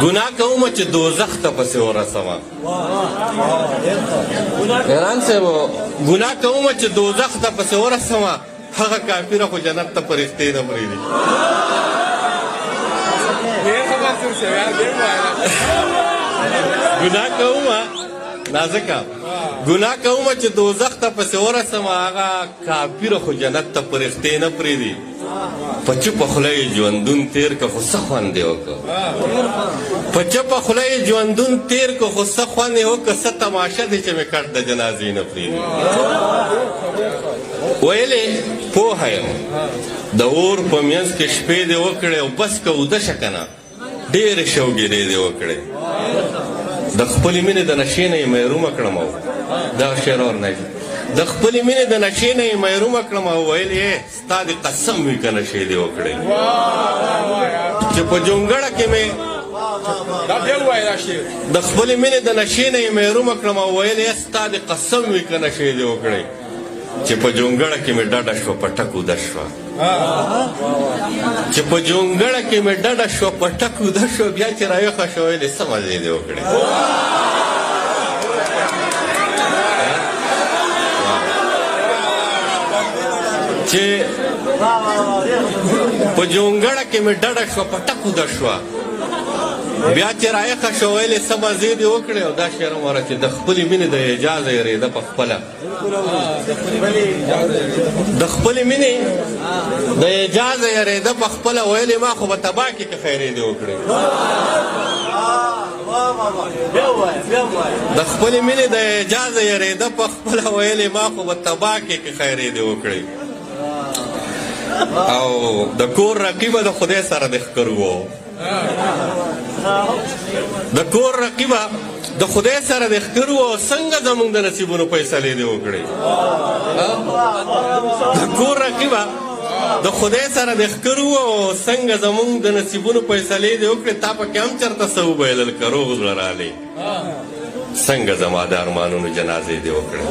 ګناه کومه چې دوزخ ته پسې ورسوه حیران صاحب ګناه کومه چې دوزخ ته پسې ورسوه هغه کافره خو جنت ته فرښتې نه پرېږدي ګناه کومه نازکه ګناه کومه چې دوزخ ته پسې ورسمه هغه کافره خو جنت ته فرښتې نه پرېږدي په چوپه خوله یې ژوندون تېر که خو څه خوند یې وکړه په چوپه خوله یې ژوندون تېر که خو څه خوند یې وکړه څه تماشه دی چې مې کټ د جنازې نه پرېږدي ویلې پوهه یم د اور په منځ کې شپې دې وکړې او بس که اوده شه که نه ډېرې شوګیرې دې وکړې د خپلې مینې د نشې نه یې محرومه کړم او دغه شعر اورنی د خپلې مینې د نشې نه یې محرومه کړم او ویل یې ستا د قسم وي که نشې دې وکړې چې په جونګړه کې مې د خپلې مینې د نشې نه یې محرومه کړم او ویل یې ستا د قسم وي که نشې دې وکړې چې په جونګړه کې مې ډډه شوه په ټک اوده شوه چې په جونګړه کې مې ډډه شوه په ټک اوده شوه بیا چې راویښه شوه ویلې څه مزې دې وکړې چې په جونګړه کې مې ډډه شوه په ټک اوده شوه بیا چې راویښه شوه ویلې څه مزې دې وکړې او دا شعر ومره چې د خپلې مینې د اجازه یېرېده په خپله د خپلې مینې د اجازه یېرېده په خپله ویلې ما خو به تباه کې که خیرې دې وکړې د خپلې مینې د اجازه یېرېده په خپله ویلې ما خو به تباه کې که خیرې دې وکړې او د کور رقیبه د خدای سره د ښکر وو د کور رقیبه د خدای سره د ښکر وو څنګه زموږ د نصیبونو فیصلې دې وکړې د کور رقیبه د خدای سره د ښکر وو څنګه زموږ د نصیبونو فیصلې دې وکړې تا پکې هم چېرته څه وبایلل که روغ زړه رالی څنګه زما د ارمانونو جنازې دې وکړې